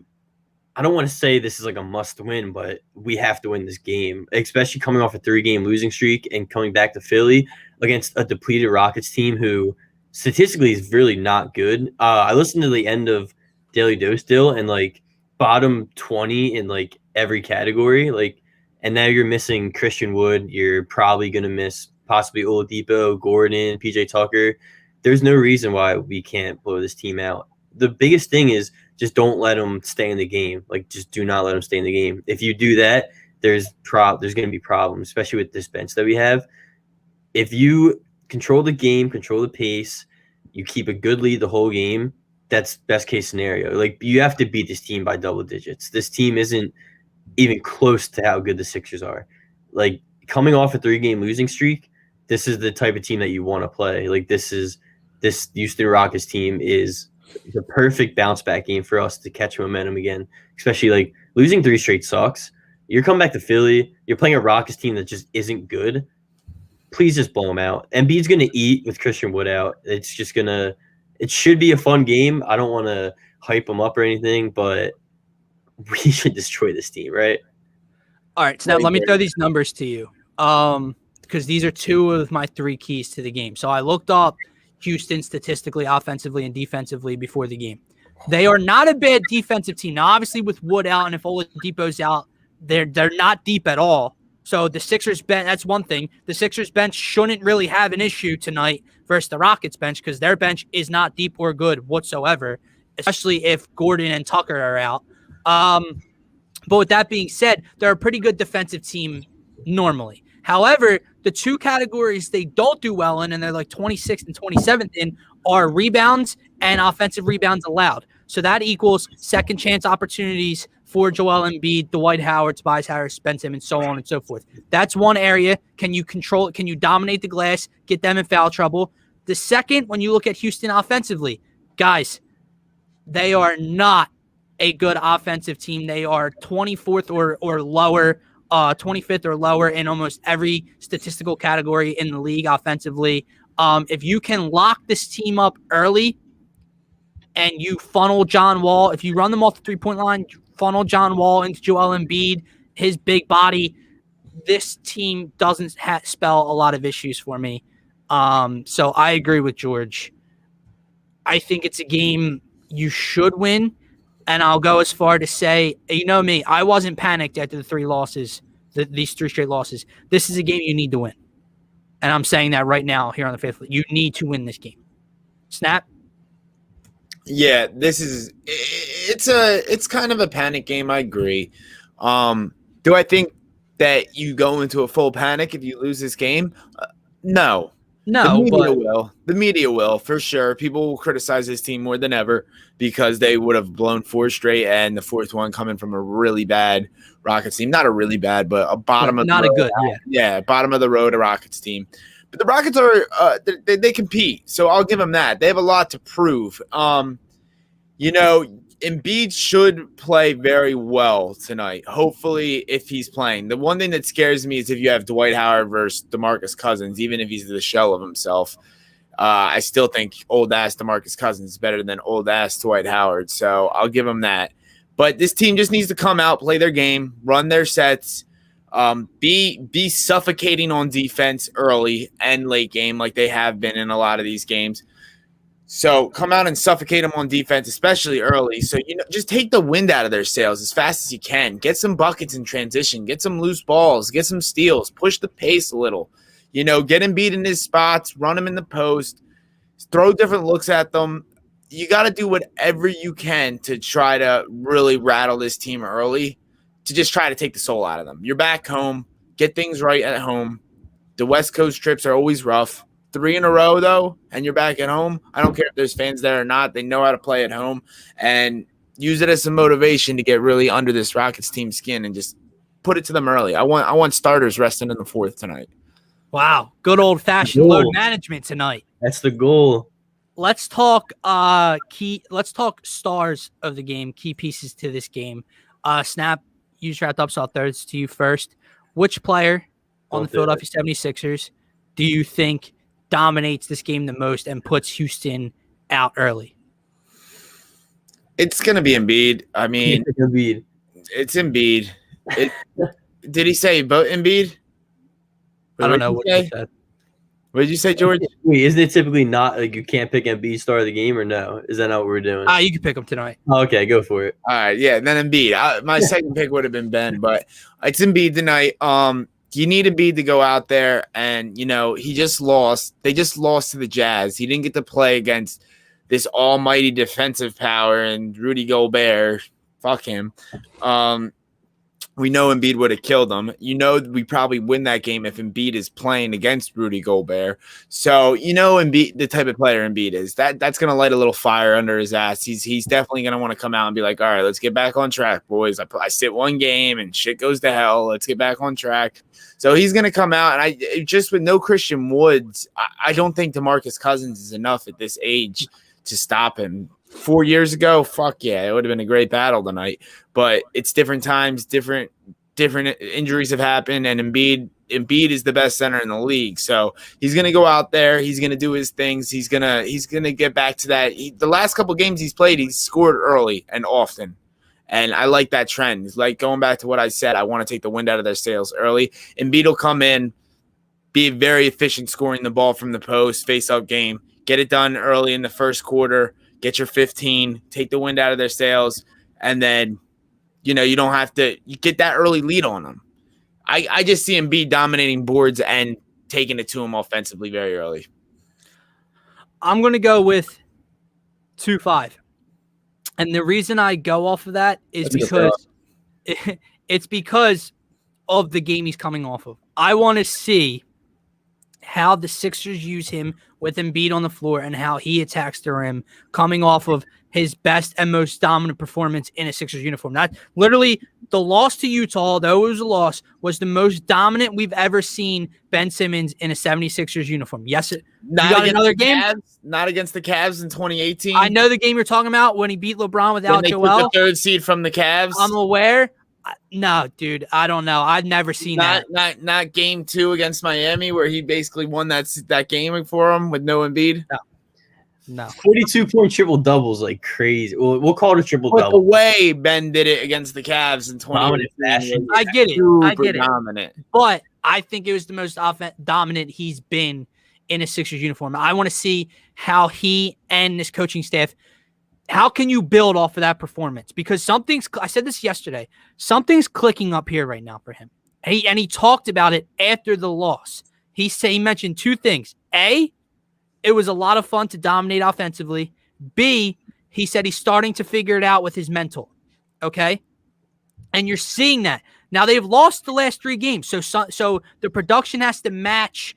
I don't want to say this is like a must win, but we have to win this game, especially coming off a 3-game losing streak and coming back to Philly against a depleted Rockets team who statistically is really not good. I listened to the end of Daily Dose Dill and like bottom 20 in like every category. Like, and now you're missing Christian Wood. You're probably going to miss possibly Oladipo, Gordon, PJ Tucker. There's no reason why we can't blow this team out. The biggest thing is just don't let them stay in the game. Like, just do not let them stay in the game. If you do that, there's going to be problems, especially with this bench that we have. If you control the game, control the pace, you keep a good lead the whole game, that's best case scenario. Like, you have to beat this team by double digits. This team isn't even close to how good the Sixers are. Like, coming off a 3-game losing streak, this is the type of team that you want to play. Like, this Houston Rockets team is the perfect bounce back game for us to catch momentum again, especially like losing 3 straight sucks. You're coming back to Philly. You're playing a Rockets team that just isn't good. Please just blow them out. Embiid's going to eat with Christian Wood out. It should be a fun game. I don't want to hype them up or anything, but we should destroy this team, right? All right. So now let me throw these numbers to you. Because these are 2 of my 3 keys to the game. So I looked up Houston statistically, offensively, and defensively before the game. They are not a bad defensive team. Now, obviously, with Wood out and if Oladipo's out, they're not deep at all. So the Sixers bench, that's one thing. The Sixers bench shouldn't really have an issue tonight versus the Rockets bench because their bench is not deep or good whatsoever, especially if Gordon and Tucker are out. But with that being said, they're a pretty good defensive team normally. However, the 2 categories they don't do well in, and they're like 26th and 27th in, are rebounds and offensive rebounds allowed. So that equals second chance opportunities for Joel Embiid, Dwight Howard, Tobias Harris, Ben Simmons, so on and so forth. That's one area. Can you control it? Can you dominate the glass, get them in foul trouble? The second, when you look at Houston offensively, guys, they are not a good offensive team. They are 24th or lower. 25th or lower in almost every statistical category in the league offensively. If you can lock this team up early and you funnel John Wall, if you run them off the 3-point line, funnel John Wall into Joel Embiid, his big body, this team doesn't spell a lot of issues for me. So I agree with George. I think it's a game you should win. And I'll go as far to say, you know me, I wasn't panicked after the 3 losses, these 3 straight losses. This is a game you need to win. And I'm saying that right now here on the Phaithful. You need to win this game. Snap? Yeah, it's kind of a panic game. I agree. Do I think that you go into a full panic if you lose this game? No. No, The media will, for sure. People will criticize this team more than ever because they would have blown 4 straight, and the 4th one coming from a really bad Rockets team. Not a really bad, but a bottom of the road. Not a good, yeah, bottom of the road Rockets team. But the Rockets are they compete, so I'll give them that. They have a lot to prove. Embiid should play very well tonight, hopefully, if he's playing. The one thing that scares me is if you have Dwight Howard versus DeMarcus Cousins, even if he's the shell of himself. I still think old-ass DeMarcus Cousins is better than old-ass Dwight Howard, so I'll give him that. But this team just needs to come out, play their game, run their sets, be suffocating on defense early and late game like they have been in a lot of these games. So come out and suffocate them on defense, especially early. So, just take the wind out of their sails as fast as you can. Get some buckets in transition. Get some loose balls. Get some steals. Push the pace a little. Get Embiid in his spots. Run him in the post. Throw different looks at them. You got to do whatever you can to try to really rattle this team early to just try to take the soul out of them. You're back home. Get things right at home. The West Coast trips are always rough. 3 in a row, though, and you're back at home. I don't care if there's fans there or not. They know how to play at home, and use it as some motivation to get really under this Rockets team skin and just put it to them early. I want starters resting in the 4th tonight. Wow. Good old-fashioned load management tonight. That's the goal. Let's talk stars of the game, key pieces to this game. Snap, you just wrapped up, so I'll throw this to you first. Which player on the Philadelphia 76ers do you think dominates this game the most and puts Houston out early? It's going to be Embiid. I mean, Embiid. It's Embiid. Did he say both Embiid? I don't know what he said. What did you say, George? Wait, isn't it typically not like you can't pick Embiid start of the game or no? Is that not what we're doing? You can pick him tonight. Oh, okay, go for it. All right, yeah. Then Embiid. My second pick would have been Ben, but it's Embiid tonight. You need Embiid to go out there, and he just lost. They just lost to the Jazz. He didn't get to play against this almighty defensive power and Rudy Gobert. Fuck him. We know Embiid would have killed him. We probably win that game if Embiid is playing against Rudy Gobert. So Embiid, the type of player Embiid is, that's going to light a little fire under his ass. He's definitely going to want to come out and be like, all right, let's get back on track, boys. I sit one game and shit goes to hell. Let's get back on track. So he's going to come out, and just with no Christian Woods, I don't think DeMarcus Cousins is enough at this age to stop him. 4 years ago, fuck yeah, it would have been a great battle tonight. But it's different times, different injuries have happened, and Embiid is the best center in the league. So he's gonna go out there, he's gonna do his things, he's gonna get back to that. The last couple games he's played, he's scored early and often. And I like that trend. It's like going back to what I said, I want to take the wind out of their sails early. Embiid will come in, be very efficient scoring the ball from the post, face-up game, get it done early in the first quarter. Get your 15, take the wind out of their sails, and then, you don't have to – you get that early lead on them. I just see Embiid dominating boards and taking it to him offensively very early. I'm going to go with 2-5. And the reason I go off of that is it's because of the game he's coming off of. I want to see how the Sixers use him with Embiid on the floor and how he attacks the rim coming off of his best and most dominant performance in a Sixers uniform. That literally the loss to Utah, though it was a loss, was the most dominant we've ever seen Ben Simmons in a 76ers uniform. Yes, not another game. Not against the Cavs in 2018. I know the game you're talking about when he beat LeBron without Joel. Took the third seed from the Cavs. I'm aware. No, dude, I don't know. I've never seen that. Not game 2 against Miami where he basically won that game for him with no Embiid. No. 42-point triple doubles like crazy. We'll call it a triple double. The way Ben did it against the Cavs in 2018. I get it. Dominant. But I think it was the most dominant he's been in a Sixers uniform. I want to see how he and this coaching staff. How can you build off of that performance? Because I said this yesterday, something's clicking up here right now for him. And he talked about it after the loss. He mentioned two things. A, it was a lot of fun to dominate offensively. B, he said he's starting to figure it out with his mental. Okay? And you're seeing that. Now, they've lost the last 3 games, so the production has to match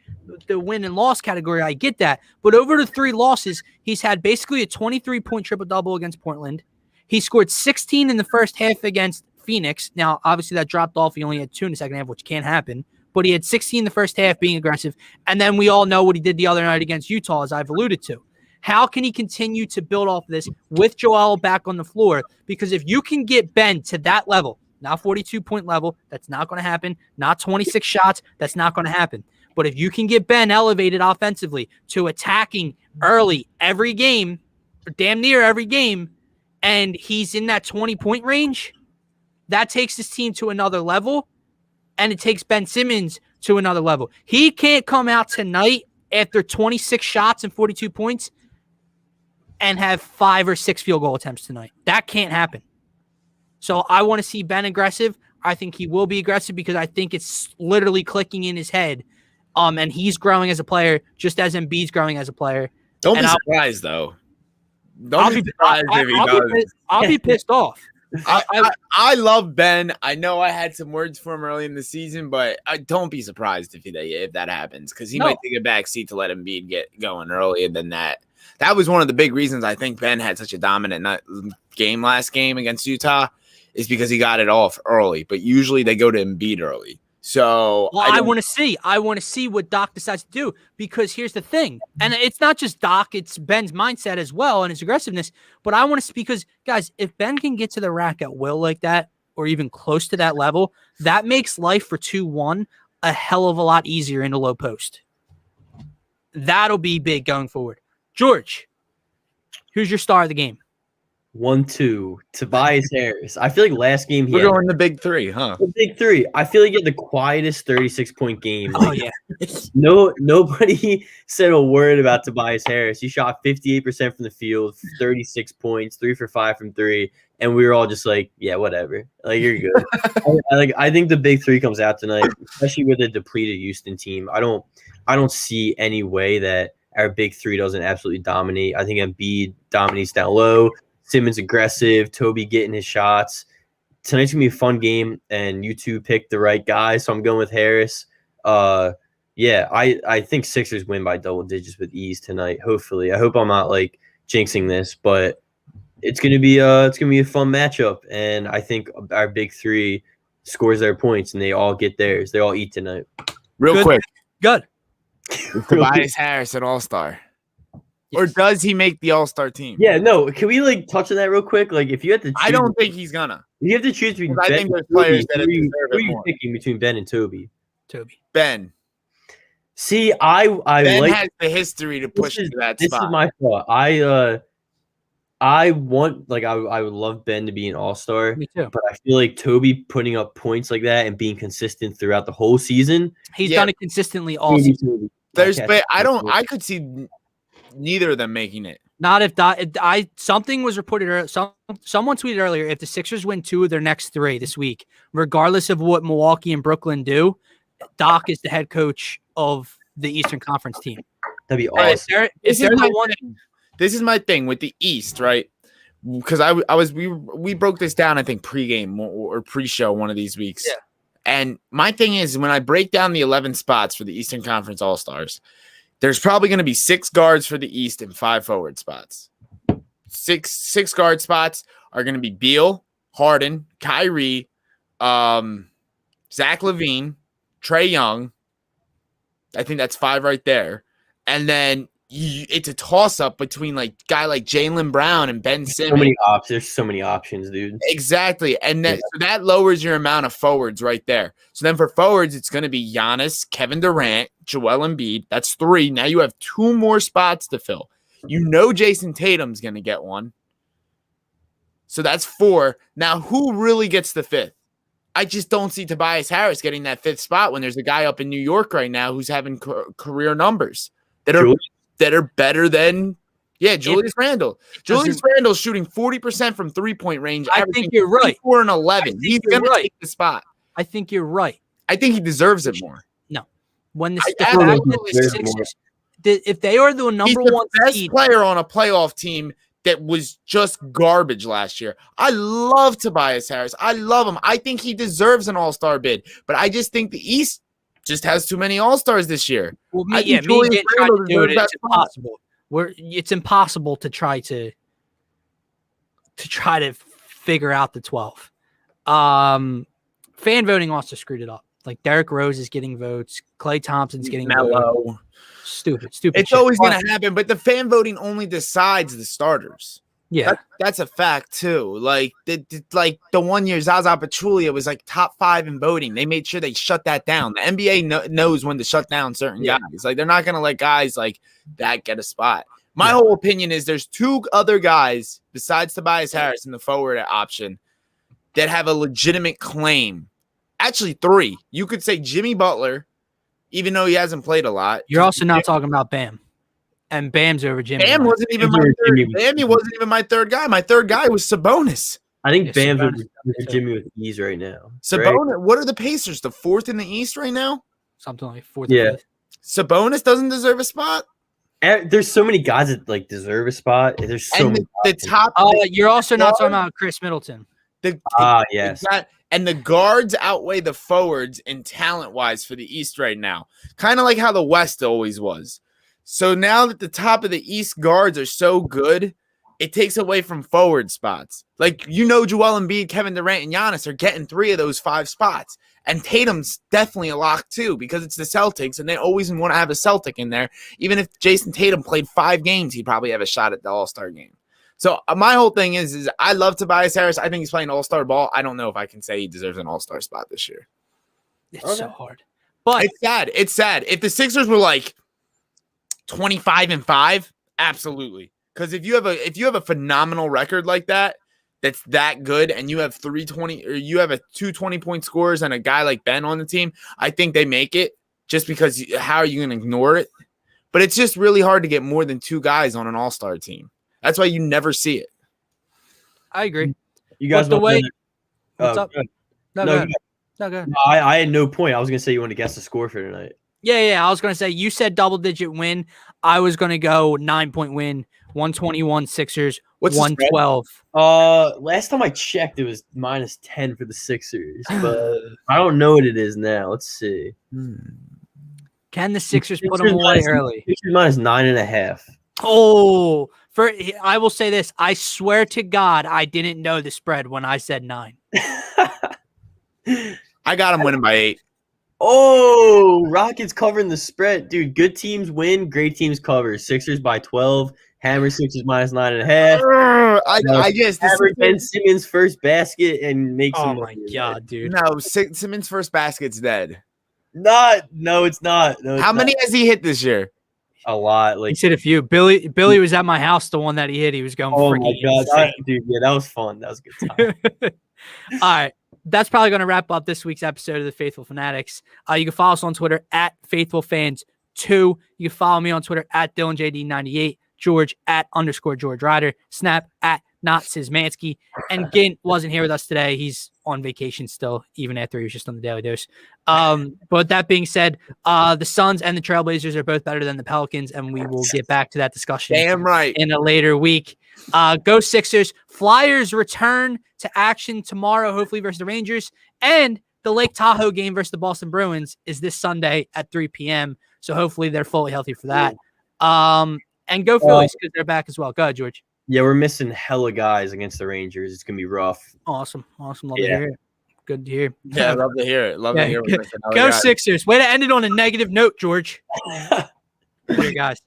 the win and loss category. I get that. But over the 3 losses, he's had basically a 23-point triple-double against Portland. He scored 16 in the first half against Phoenix. Now, obviously, that dropped off. He only had 2 in the second half, which can't happen. But he had 16 in the first half being aggressive. And then we all know what he did the other night against Utah, as I've alluded to. How can he continue to build off of this with Joel back on the floor? Because if you can get Ben to that level, not 42-point level, that's not going to happen. Not 26 shots, that's not going to happen. But if you can get Ben elevated offensively to attacking early every game, or damn near every game, and he's in that 20-point range, that takes his team to another level, and it takes Ben Simmons to another level. He can't come out tonight after 26 shots and 42 points and have 5 or 6 field goal attempts tonight. That can't happen. So I want to see Ben aggressive. I think he will be aggressive because I think it's literally clicking in his head. And he's growing as a player, just as Embiid's growing as a player. Don't be surprised, though. Don't be surprised if he does. I'll be pissed off. I love Ben. I know I had some words for him early in the season, but don't be surprised if that happens because he might take a back seat to let Embiid get going earlier than that. That was one of the big reasons I think Ben had such a dominant last game against Utah is because he got it off early. But usually they go to Embiid early. So I want to see what Doc decides to do because here's the thing. And it's not just Doc, it's Ben's mindset as well and his aggressiveness. But I want to see because, guys, if Ben can get to the rack at will like that or even close to that level, that makes life for 2-1 a hell of a lot easier in the low post. That'll be big going forward. George, who's your star of the game? 1-2, Tobias Harris. I feel like last game he We're had going the big three, huh? the big three. I feel like he had the quietest 36-point game. Oh, Like, yeah. nobody said a word about Tobias Harris. He shot 58% from the field, 36 points, 3 for 5 from 3, and we were all just like, yeah, whatever. Like, you're good. I think the big three comes out tonight, especially with a depleted Houston team. I don't see any way that our big three doesn't absolutely dominate. I think Embiid dominates down low. Simmons aggressive, Toby getting his shots. Tonight's gonna be a fun game, and you two picked the right guy, so I'm going with Harris. I think Sixers win by double digits with ease tonight. Hopefully, I hope I'm not like jinxing this, but it's gonna be a fun matchup, and I think our big three scores their points, and they all get theirs. They all eat tonight. Real quick, Good. is Tobias Harris an all-star? Or does he make the all-star team? Yeah, no. Can we like touch on that real quick? Like, if you had to, I don't think he's gonna. You have to choose between. I think there's players that deserve it Who are you more. picking between Ben and Toby? Toby. Ben. See, I Ben like. has the history to push to that This spot. is my thought. I want I would love Ben to be an all-star, Me too. but I feel like Toby putting up points like that and being consistent throughout the whole season. He's Yeah. done it consistently all season. I could see neither of them making it. Not if something was reported. Someone tweeted earlier, if the Sixers win 2 of their next 3 this week, regardless of what Milwaukee and Brooklyn do, Doc is the head coach of the Eastern Conference team. That'd be Right. awesome. If they're the one, This is my thing with the East, right? Because we broke this down, I think pregame or pre-show one of these weeks. Yeah. And my thing is, when I break down the 11 spots for the Eastern Conference All-Stars, there's probably going to be 6 guards for the East and 5 forward spots. Six guard spots are going to be Beal, Harden, Kyrie, Zach LaVine, Trae Young. I think that's 5 right there. And then it's a toss-up between like guy like Jaylen Brown and Ben Simmons. There's so many options, dude. Exactly. And so that lowers your amount of forwards right there. So then for forwards, it's going to be Giannis, Kevin Durant, Joel Embiid. That's 3. Now you have 2 more spots to fill. You know Jason Tatum's going to get one. So that's 4. Now who really gets the 5th? I just don't see Tobias Harris getting that 5th spot when there's a guy up in New York right now who's having career numbers that are better than Julius Randle. Julius Randle's shooting 40% from 3-point range. I think you're right. 4 and 11. He's going to take the spot. I think you're right. I think he deserves it more. No, when the Sixers, if they are the number he's the one best seed, player on a playoff team that was just garbage last year. I love Tobias Harris. I love him. I think he deserves an all-star bid, but I just think the East just has too many all-stars this year. well, me and Jay tried to do it. It's impossible. It's impossible to try to figure out the 12. Fan voting also screwed it up. Like Derrick Rose is getting votes, Klay Thompson's getting votes. Mellow. Stupid. It's always going to happen, but the fan voting only decides the starters. Yeah, that's a fact too. Like the 1 year Zaza Pachulia was like top 5 in voting. They made sure they shut that down. The NBA knows when to shut down certain guys. Like they're not going to let guys like that get a spot. My whole opinion is there's 2 other guys besides Tobias Harris in the forward option that have a legitimate claim. Actually, 3. You could say Jimmy Butler, even though he hasn't played a lot. You're also not talking about Bam. And Bam's over Jimmy. Bam wasn't even my third. Bam wasn't even my third guy. My third guy was Sabonis. I think Bam's over Jimmy with ease right now. Sabonis. Right? What are the Pacers? The 4th in the East right now? Something like 4th. Yeah. Sabonis doesn't deserve a spot. There's so many guys that like deserve a spot. There's so many. The top. You're also not talking about Chris Middleton. Yes. And the guards outweigh the forwards in talent-wise for the East right now. Kind of like how the West always was. So now that the top of the East guards are so good, it takes away from forward spots. Like, Joel Embiid, Kevin Durant, and Giannis are getting 3 of those 5 spots. And Tatum's definitely a lock too because it's the Celtics, and they always want to have a Celtic in there. Even if Jason Tatum played 5 games, he'd probably have a shot at the All-Star game. So my whole thing is I love Tobias Harris. I think he's playing all-star ball. I don't know if I can say he deserves an all-star spot this year. It's so hard. But It's sad. It's sad. If the Sixers were like 25-5, absolutely. Because if you have a phenomenal record like that, that's that good, and you have 320 or you have a 220-point scorers and a guy like Ben on the team, I think they make it. Just because how are you going to ignore it? But it's just really hard to get more than 2 guys on an all-star team. That's why you never see it. I agree. You guys the way. What's up? Go No, go ahead. No, go ahead. No, I had no point. I was gonna say you want to guess the score for tonight. Yeah. I was gonna say you said double-digit win. I was gonna go 9-point win. 121 Sixers. What's the spread? 112. Last time I checked, it was -10 for the Sixers, but I don't know what it is now. Let's see. Can the Sixers put them away early? Sixers -9.5. Oh, I will say this. I swear to God, I didn't know the spread when I said 9. I got them winning by 8. Oh, Rockets covering the spread. Dude, good teams win, great teams cover. Sixers by 12. Hammer Sixers -9.5. I guess Hammer Ben Simmons first basket and make some. Oh my God, dude. No, Simmons' first basket's dead. No, it's not. How many has he hit this year? A lot. Like He's hit a few. Billy was at my house. The one that he hit, he was going. oh my freaking God, dude, yeah, that was fun. That was a good time. All right. That's probably going to wrap up this week's episode of the Phaithful Fanatics. You can follow us on Twitter at FaithfulFans2. You can follow me on Twitter at DylanJD98, George at _George Ryder, Snap at Not Szymanski. And Gint wasn't here with us today. He's on vacation still, even after he was just on the Daily Dose. But that being said, the Suns and the Trailblazers are both better than the Pelicans, and we will get back to that discussion Damn right. in a later week. Go Sixers. Flyers return to action tomorrow, hopefully versus the Rangers. And the Lake Tahoe game versus the Boston Bruins is this Sunday at 3 p.m. So hopefully they're fully healthy for that. And go Phillies because they're back as well. Go ahead, George. Yeah, we're missing hella guys against the Rangers. It's gonna be rough. Awesome. Love to hear it. Good to hear. Yeah, love to hear it. Go Sixers. Way to end it on a negative note, George. Later, guys.